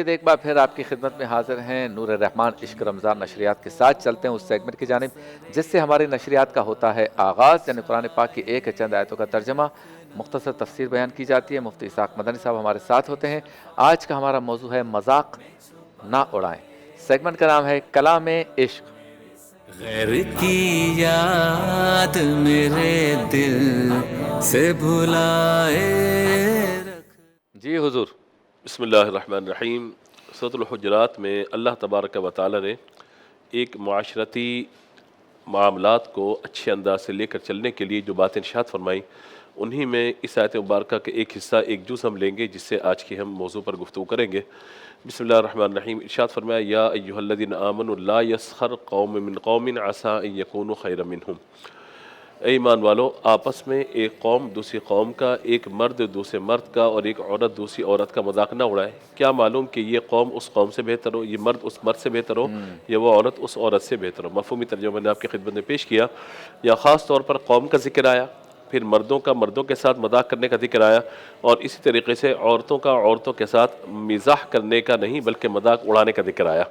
ایک بار پھر آپ کی خدمت میں حاضر ہیں نور الرحمان عشق رمضان نشریات کے ساتھ چلتے ہیں اس سیگمنٹ کی جانب جس سے ہماری نشریات کا ہوتا ہے آغاز، یعنی قرآن پاک کی ایک چند آیتوں کا ترجمہ، مختصر تفسیر بیان کی جاتی ہے۔ مفتی اسحاق مدنی صاحب ہمارے ساتھ ہوتے ہیں۔ آج کا ہمارا موضوع ہے مذاق نہ اڑائیں۔ سیگمنٹ کا نام ہے کلام عشق۔ غیر کی یاد میرے دل سے بھلائے رکھ۔ جی حضور۔ بسم اللہ الرحمن الرحیم۔ سورۃ الحجرات میں اللہ تبارک و تعالی نے ایک معاشرتی معاملات کو اچھے انداز سے لے کر چلنے کے لیے جو باتیں ارشاد فرمائیں، انہی میں اس آیت مبارکہ کے ایک حصہ، ایک جز ہم لیں گے جس سے آج کی ہم موضوع پر گفتگو کریں گے۔ بسم اللہ الرحمن الرحیم۔ ارشاد فرمایا یا ایھا الذین آمنوا لا یسخر قوم من قوم عسیٰ ان یکونوا خیرا منہم۔ اے ایمان والو، آپس میں ایک قوم دوسری قوم کا، ایک مرد دوسرے مرد کا اور ایک عورت دوسری عورت کا مذاق نہ اڑائے۔ کیا معلوم کہ یہ قوم اس قوم سے بہتر ہو، یہ مرد اس مرد سے بہتر ہو، یا وہ عورت اس عورت سے بہتر ہو۔ مفہومی ترجمہ میں نے آپ کی خدمت میں پیش کیا۔ یا خاص طور پر قوم کا ذکر آیا، پھر مردوں کا مردوں کے ساتھ مذاق کرنے کا ذکر آیا، اور اسی طریقے سے عورتوں کا عورتوں کے ساتھ مزاح کرنے کا نہیں بلکہ مذاق اڑانے کا ذکر آیا۔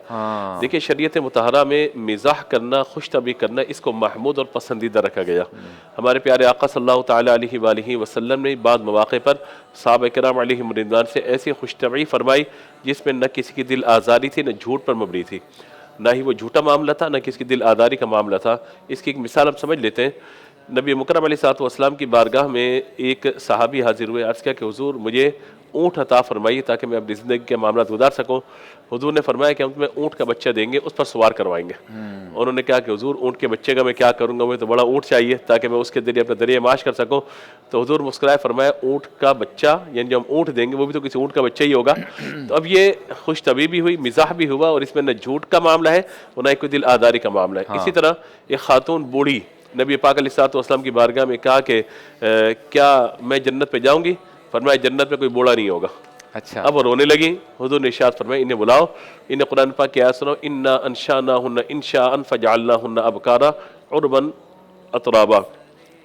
دیکھیں شریعت مطہرہ میں مزاح کرنا، خوش طبعی کرنا، اس کو محمود اور پسندیدہ رکھا گیا۔ ہمارے پیارے آقا صلی اللہ تعالیٰ علیہ وآلہ وسلم نے بعض مواقع پر صحابہ کرام علیہم رضوان سے ایسی خوش طبعی فرمائی جس میں نہ کسی کی دل آزاری تھی، نہ جھوٹ پر مبنی تھی، نہ ہی وہ جھوٹا معاملہ تھا، نہ کسی کی دل آزاری کا معاملہ تھا۔ اس کی ایک مثال ہم سمجھ لیتے ہیں۔ نبی مکرم علیہ الصلوۃ والسلام کی بارگاہ میں ایک صحابی حاضر ہوئے، عرض کیا کہ حضور مجھے اونٹ عطا فرمائیے تاکہ میں اپنی زندگی کے معاملات گزار سکوں۔ حضور نے فرمایا کہ ہم تمہیں اونٹ کا بچہ دیں گے، اس پر سوار کروائیں گے۔ انہوں نے کہا کہ حضور اونٹ کے بچے کا میں کیا کروں گا، مجھے تو بڑا اونٹ چاہیے تاکہ میں اس کے ذریعے اپنا ذریعہ معاش کر سکوں۔ تو حضور مسکرائے فرمایا اونٹ کا بچہ، یعنی جو ہم اونٹ دیں گے وہ بھی تو کسی اونٹ کا بچہ ہی ہوگا۔ تو اب یہ خوش طبعی بھی ہوئی، مزاح بھی ہوا، اور اس میں نہ جھوٹ کا معاملہ ہے اور نہ کوئی دل آزاری کا معاملہ ہے۔ اسی طرح ایک خاتون بوڑھی نبی پاک علیہ الصلوۃ والسلام کی بارگاہ میں کہا کہ کیا میں جنت پہ جاؤں گی؟ فرمایا جنت میں کوئی بوڑھا نہیں ہوگا۔ اچھا، اب وہ رونے لگی۔ حضور نے ارشاد فرمایا انہیں بلاؤ، انہیں قرآن پاک کی آیت سناؤ، انا انشأناہن انشاء فجعلناہن ابکارا عربا اترابا،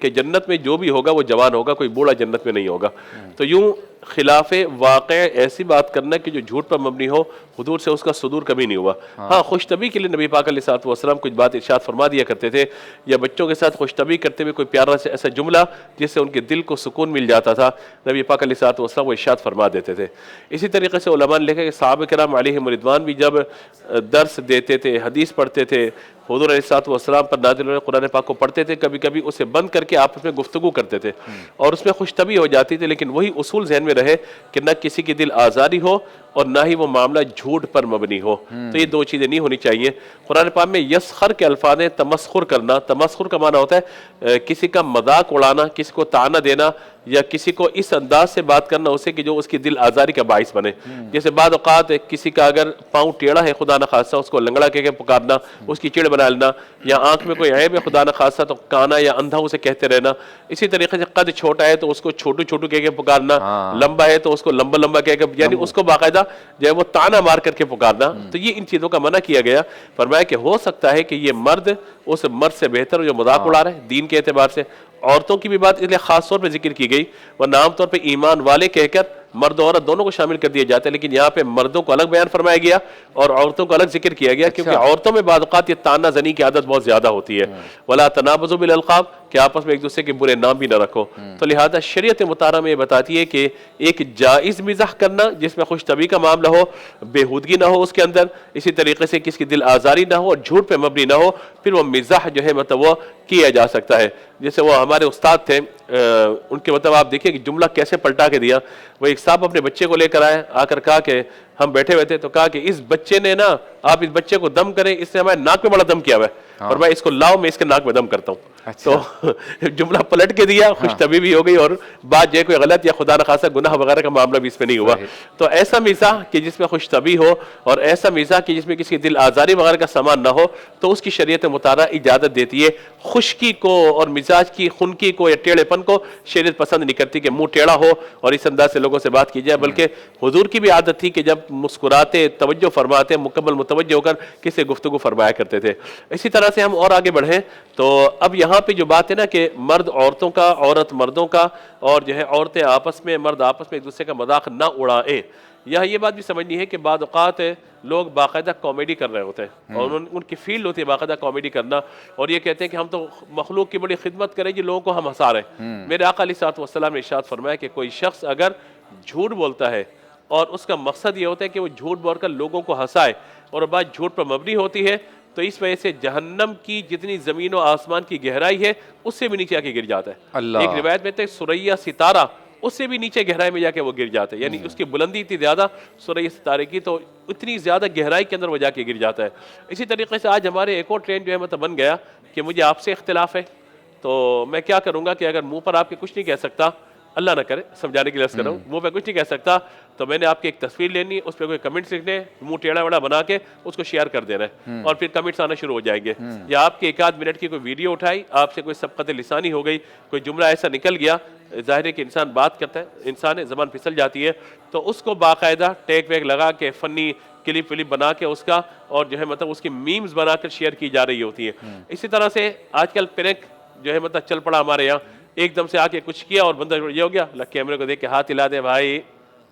کہ جنت میں جو بھی ہوگا وہ جوان ہوگا، کوئی بوڑھا جنت میں نہیں ہوگا۔ تو یوں خلاف واقع ایسی بات کرنا کہ جو جھوٹ پر مبنی ہو، حضور سے اس کا صدور کبھی نہیں ہوا۔ ہاں خوش طبعی کے لیے نبی پاک علیہ الصلوۃ والسلام کچھ بات ارشاد فرما دیا کرتے تھے، یا بچوں کے ساتھ خوش طبعی کرتے ہوئے کوئی پیارا سے ایسا جملہ جس سے ان کے دل کو سکون مل جاتا تھا، نبی پاک علیہ الصلوۃ والسلام وہ ارشاد فرما دیتے تھے۔ اسی طریقے سے علماء نے لکھا کہ صحابہ کرام علیہم رضوان بھی جب درس دیتے تھے، حدیث پڑھتے تھے، حضور علیہ الصلوۃ والسلام پر نازل ہونے قرآن پاک کو پڑھتے تھے، کبھی کبھی اسے بند کر کے آپس میں گفتگو کرتے تھے اور اس میں خوش طبعی ہو جاتی تھی، لیکن وہی اصول ذہن میں رہے کہ نہ کسی کی دل آزاری ہو اور نہ ہی وہ معاملہ جھوٹ پر مبنی ہو۔ تو یہ دو چیزیں نہیں ہونی چاہیے۔ قرآن پاک میں یسخر کے الفاظ ہیں، تمسخر کرنا۔ تمسخر کا معنی ہوتا ہے کسی کا مذاق اڑانا، کسی کو طعنہ دینا، یا کسی کو اس انداز سے بات کرنا اسے کہ جو اس کی دل آزاری کا باعث بنے۔ جیسے بعض اوقات کسی کا اگر پاؤں ٹیڑھا ہے خدا نخواستہ، اس کو لنگڑا کہہ کے پکارنا، اس کی چڑ بنا لینا، یا آنکھ میں کوئی عیب ہے خدا نخواستہ تو کانا یا اندھا اسے کہتے رہنا۔ اسی طریقے سے قد چھوٹا ہے تو اس کو چھوٹو چھوٹو کہہ کے پکارنا، لمبا ہے تو اس کو لمبا لمبا کہہ کے، یعنی اس کو باقاعدہ جو ہے وہ طعنہ مار کر کے پکارنا۔ تو یہ ان چیزوں کا منع کیا گیا۔ فرمایا کہ ہو سکتا ہے کہ یہ مرد اس مرد سے بہتر ہو جو مذاق اڑا رہے ہیں دین کے اعتبار سے۔ عورتوں کی بھی بات اس لیے خاص طور پہ ذکر کی گئی، ورنہ عام طور پہ ایمان والے کہہ کر مرد و عورت دونوں کو شامل کر دیا جاتا ہے، لیکن یہاں پہ مردوں کو الگ بیان فرمایا گیا اور عورتوں کو الگ ذکر کیا گیا، کیونکہ عورتوں میں بعض اوقات یہ طعنہ زنی کی عادت بہت زیادہ ہوتی ہے۔ وَلَا تَنَابَزُوا بِالْأَلْقَابِ، کہ آپس میں ایک دوسرے کے برے نام بھی نہ رکھو۔ تو لہذا شریعت مطہرہ میں یہ بتاتی ہے کہ ایک جائز مزاح کرنا جس میں خوش طبعی کا معاملہ ہو، بےہودگی نہ ہو اس کے اندر، اسی طریقے سے کسی کی دل آزاری نہ ہو اور جھوٹ پہ مبنی نہ ہو، پھر وہ مزاح جو ہے مطلب وہ کیا جا سکتا ہے۔ جیسے وہ ہمارے استاد تھے، ان کے مطلب آپ دیکھیں کہ جملہ کیسے پلٹا کے دیا۔ وہ ایک صاحب اپنے بچے کو لے کر آئے، آ کر کہا کہ ہم بیٹھے ہوئے تھے تو کہا کہ اس بچے نے نا، آپ اس بچے کو دم کریں، اس نے ہمارے ناک میں بڑا دم کیا ہوا ہے، اور میں اس کو لاؤ میں اس کے ناک میں دم کرتا ہوں۔ تو جملہ پلٹ کے دیا، خوش طبعی بھی ہو گئی، اور بات جو ہے کوئی غلط یا خدا نخواستہ گناہ وغیرہ کا معاملہ بھی اس میں نہیں ہوا۔ تو ایسا مزاح کہ جس میں خوش طبعی ہو اور ایسا مزاح کہ جس میں کسی دل آزاری وغیرہ کا سامان نہ ہو، تو اس کی شریعت مطہرہ اجازت دیتی ہے۔ خشکی کو اور مزاج کی خنکی کو یا ٹیڑھے پن کو شریعت پسند نہیں کرتی کہ منہ ٹیڑھا ہو اور اس انداز سے لوگوں سے بات کی جائے، بلکہ حضور کی بھی عادت تھی کہ جب مسکراتے، توجہ فرماتے، مکمل متوجہ ہو کر کسی سے گفتگو فرمایا کرتے تھے۔ اسی طرح سے ہم اور آگے بڑھیں تو اب یہاں پہ جو بات ہے نا کہ مرد عورتوں کا، عورت مردوں کا، اور جو ہے عورتیں آپس میں، مرد آپس میں ایک دوسرے کا مذاق نہ اڑائیں، یہاں یہ بات بھی سمجھنی ہے کہ بعض اوقات لوگ باقاعدہ کامیڈی کر رہے ہوتے ہیں اور ان کی فیلڈ ہوتی ہے باقاعدہ کامیڈی کرنا، اور یہ کہتے ہیں کہ ہم تو مخلوق کی بڑی خدمت کریں جی، لوگوں کو ہم ہنسا رہے ہیں۔ میرے آقا علیہ الصلوۃ والسلام نے ارشاد فرمایا کہ کوئی شخص اگر جھوٹ بولتا ہے اور اس کا مقصد یہ ہوتا ہے کہ وہ جھوٹ بول کر لوگوں کو ہنسائے اور بات جھوٹ پر مبنی ہوتی ہے، تو اس وجہ سے جہنم کی جتنی زمین و آسمان کی گہرائی ہے اس سے بھی نیچے آ کے گر جاتا ہے۔ اللہ، ایک روایت میں تو سریا ستارہ، اس سے بھی نیچے گہرائی میں جا کے وہ گر جاتا ہے، یعنی اس کی بلندی اتنی زیادہ سریا ستارے کی، تو اتنی زیادہ گہرائی کے اندر وہ جا کے گر جاتا ہے۔ اسی طریقے سے آج ہمارے ایک اور ٹرینڈ جو ہے مطلب بن گیا کہ مجھے آپ سے اختلاف ہے، تو میں کیا کروں گا کہ اگر منہ پر آپ کے کچھ نہیں کہہ سکتا، اللہ نہ کرے سمجھانے کے لیے عرض کر رہا ہوں، منہ پہ کچھ نہیں کہہ سکتا، تو میں نے آپ کی ایک تصویر لینی ہے، اس پہ کوئی کمنٹس لکھنے، منہ ٹیڑھا وڑا بنا کے اس کو شیئر کر دینا ہے، اور پھر کمنٹس آنا شروع ہو جائیں گے، یا آپ کی ایک آدھ منٹ کی کوئی ویڈیو اٹھائی، آپ سے کوئی سبقت لسانی ہو گئی، کوئی جملہ ایسا نکل گیا، ظاہر ہے کہ انسان بات کرتا ہے، انسان ہے، زبان پھسل جاتی ہے، تو اس کو باقاعدہ ٹیگ ویگ لگا کے فنی کلپ ولپ بنا کے اس کا، اور جو ہے مطلب اس کی میمز بنا کر شیئر کی جا رہی ہوتی ہے۔ اسی طرح سے آج کل پرینک جو ہے مطلب چل پڑا ہمارے یہاں، ایک دم سے آ کے کچھ کیا اور بندہ یہ ہو گیا، کیمرے کو دیکھ کے ہاتھ ہلا دے بھائی،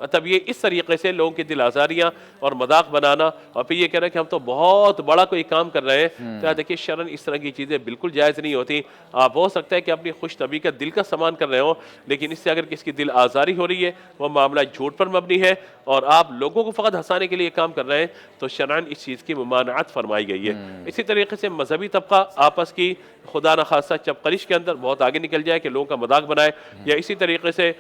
مطلب یہ اس طریقے سے لوگوں کی دل آزاریاں اور مذاق بنانا، اور پھر یہ کہہ رہے ہیں کہ ہم تو بہت بڑا کوئی کام کر رہے ہیں، تو دیکھیے شرعاً اس طرح کی چیزیں بالکل جائز نہیں ہوتی۔ آپ ہو سکتا ہے کہ اپنی خوش طبعی کا دل کا سامان کر رہے ہوں، لیکن اس سے اگر کسی کی دل آزاری ہو رہی ہے، وہ معاملہ جھوٹ پر مبنی ہے، اور آپ لوگوں کو فقط ہنسانے کے لیے کام کر رہے ہیں، تو شرعاً اس چیز کی ممانعت فرمائی گئی ہے۔ اسی طریقے سے مذہبی طبقہ آپس کی خدا نخواستہ چپقلش کے اندر بہت آگے نکل جائے کہ لوگوں کا مذاق بنائے، یا اسی طریقے سے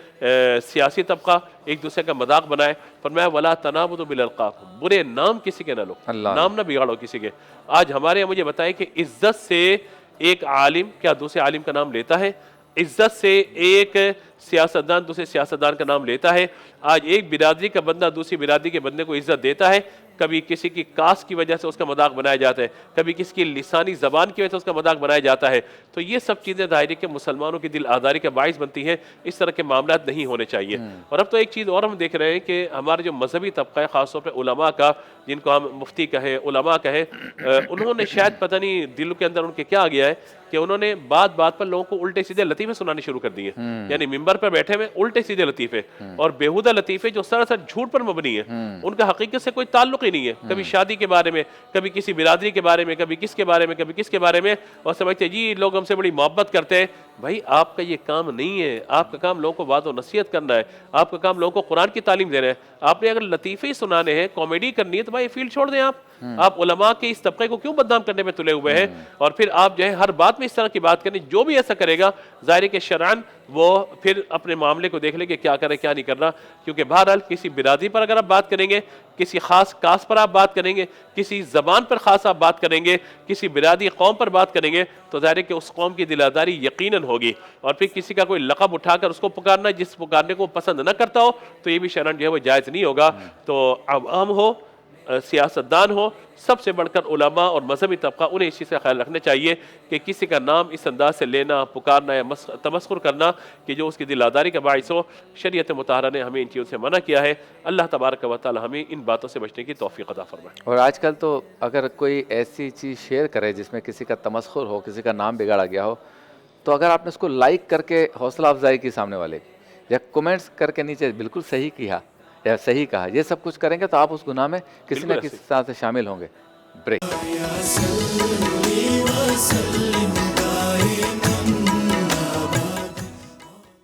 سیاسی طبقہ ایک دوسرے کا مذاق بنائے، فرمایا وَلَا تَنَابُدُ بِالْأَلْقَابِ، برے نام کسی کے نہ لو، نام نہ بگاڑو کسی کے۔ آج ہمارے یہاں مجھے بتائیں کہ عزت سے ایک عالم کیا دوسرے عالم کا نام لیتا ہے؟ عزت سے ایک سیاستدان دوسرے سیاستدان کا نام لیتا ہے؟ آج ایک برادری کا بندہ دوسری برادری کے بندے کو عزت دیتا ہے؟ کبھی کسی کی کاسٹ کی وجہ سے اس کا مذاق بنایا جاتا ہے، کبھی کسی کی لسانی زبان کی وجہ سے اس کا مذاق بنایا جاتا ہے، تو یہ سب چیزیں ظاہر ہے کہ مسلمانوں کی دل آزاری کا باعث بنتی ہیں، اس طرح کے معاملات نہیں ہونے چاہیے۔ اور اب تو ایک چیز اور ہم دیکھ رہے ہیں کہ ہمارے جو مذہبی طبقہ ہے، خاص طور پہ علماء کا، جن کو ہم مفتی کہیں، علماء کہیں، انہوں نے شاید پتہ نہیں دل کے اندر ان کے کیا آ گیا ہے کہ انہوں نے بات بات پر لوگوں کو الٹے سیدھے لطیفے سنانے شروع کر دیے، یعنی ممبر پر بیٹھے ہوئے الٹے سیدھے لطیفے اور بیہودہ لطیفے جو سراسر جھوٹ پر مبنی ہیں، ان کا حقیقت سے کوئی تعلق ہی نہیں ہے، کبھی شادی کے بارے میں، کبھی کسی برادری کے بارے میں، کبھی کس کے بارے میں، کبھی کس کے بارے میں، اور سمجھتے جی لوگ ہم سے بڑی محبت کرتے ہیں۔ بھائی آپ کا یہ کام نہیں ہے، آپ کا کام لوگوں کو وعظ و نصیحت کرنا ہے، آپ کا کام لوگوں کو قرآن کی تعلیم دینا ہے۔ آپ نے اگر لطیفے ہی سنانے ہیں، کامیڈی کرنی ہے، تو بھائی فیلڈ چھوڑ دیں۔ آپ علماء کے اس طبقے کو کیوں بدنام کرنے میں تلے ہوئے ہیں، اور پھر آپ جو ہے ہر بات میں اس طرح کی بات کریں؟ جو بھی ایسا کرے گا ظاہر ہے کہ شرعاً وہ پھر اپنے معاملے کو دیکھ لے کہ کیا کرے کیا نہیں کرنا، کیونکہ بہرحال کسی برادری پر اگر آپ بات کریں گے، کسی خاص کاسٹ پر آپ بات کریں گے، کسی زبان پر خاص آپ بات کریں گے، کسی برادری قوم پر بات کریں گے، تو ظاہر ہے کہ اس قوم کی دل آزاری یقیناً ہوگی، اور پھر کسی کا کوئی لقب اٹھا کر اس کو پکارنا جس پکارنے کو پسند نہ کرتا ہو، تو یہ بھی شرعاً جو ہے وہ جائز نہیں ہوگا۔ تو عوام ہو، سیاستدان ہو، سب سے بڑھ کر علماء اور مذہبی طبقہ، انہیں اس چیز کا خیال رکھنا چاہیے کہ کسی کا نام اس انداز سے لینا، پکارنا یا تمسخر کرنا کہ جو اس کی دل آزاری کا باعث ہو، شریعت مطہرہ نے ہمیں ان چیزوں سے منع کیا ہے۔ اللہ تبارک و تعالی ہمیں ان باتوں سے بچنے کی توفیق عطا فرمائے۔ اور آج کل تو اگر کوئی ایسی چیز شیئر کرے جس میں کسی کا تمسخر ہو، کسی کا نام بگاڑا گیا ہو، تو اگر آپ نے اس کو لائک کر کے حوصلہ افزائی کی سامنے والے کی، یا کومنٹس کر کے نیچے بالکل صحیح کیا یا صحیح کہا، یہ سب کچھ کریں گے تو آپ اس گناہ میں کسی نہ کسی طرح سے شامل ہوں گے۔ بریک۔